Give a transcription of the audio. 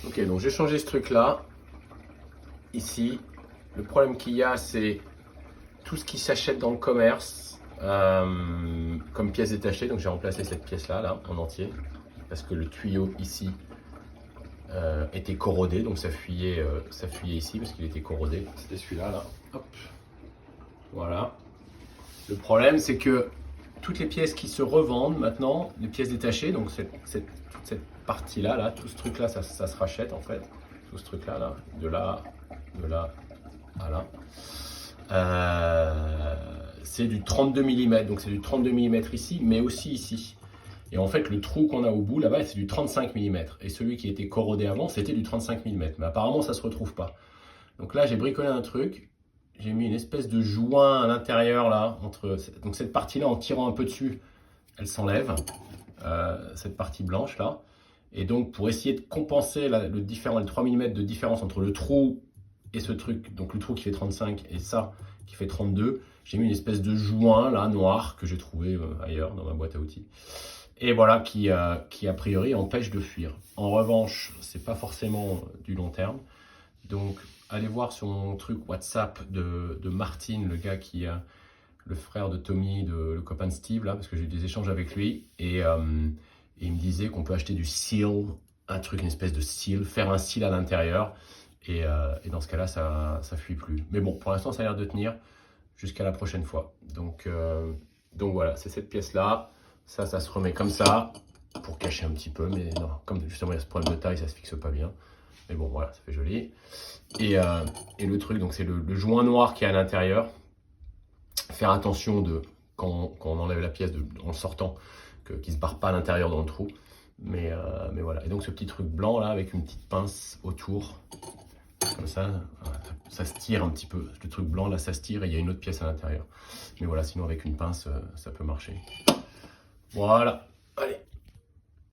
Ok, donc j'ai changé ce truc-là. Ici, le problème qu'il y a, c'est tout ce qui s'achète dans le commerce comme pièces détachées. Donc j'ai remplacé cette pièce-là, là, en entier, parce que le tuyau ici était corrodé, donc ça fuyait ici parce qu'il était corrodé. C'était celui-là, là. Hop. Voilà. Le problème, c'est que toutes les pièces qui se revendent maintenant, les pièces détachées, donc toute cette partie-là, là, tout ce truc-là, ça se rachète en fait. Tout ce truc-là, là, de là à là. C'est du 32 mm, donc c'est du 32 mm ici, mais aussi ici. Et en fait, le trou qu'on a au bout là-bas, c'est du 35 mm. Et celui qui était corrodé avant, c'était du 35 mm. Mais apparemment, ça ne se retrouve pas. Donc là, j'ai bricolé un truc. J'ai mis une espèce de joint à l'intérieur là, donc cette partie-là, en tirant un peu dessus, elle s'enlève, cette partie blanche là. Et donc pour essayer de compenser les 3 mm de différence entre le trou et ce truc, donc le trou qui fait 35 et ça qui fait 32, j'ai mis une espèce de joint là, noir, que j'ai trouvé ailleurs dans ma boîte à outils. Et voilà, qui a priori empêche de fuir. En revanche, c'est pas forcément du long terme. Donc, allez voir sur mon truc WhatsApp de Martin, le gars qui a le frère de Tommy, le copain de Steve, là, parce que j'ai eu des échanges avec lui. Et il me disait qu'on peut acheter du seal, un truc, une espèce de seal, faire un seal à l'intérieur. Et dans ce cas-là, ça fuit plus. Mais bon, pour l'instant, ça a l'air de tenir jusqu'à la prochaine fois. Donc voilà, c'est cette pièce-là. Ça se remet comme ça pour cacher un petit peu. Mais non, comme justement, il y a ce problème de taille, ça se fixe pas bien. Mais bon, voilà, ça fait joli. Et le truc, donc c'est le joint noir qui est à l'intérieur. Faire attention quand on enlève la pièce en sortant, qu'il ne se barre pas à l'intérieur dans le trou. Mais voilà. Et donc ce petit truc blanc là, avec une petite pince autour, comme ça se tire un petit peu. Le truc blanc là, ça se tire et il y a une autre pièce à l'intérieur. Mais voilà, sinon avec une pince, ça peut marcher. Voilà.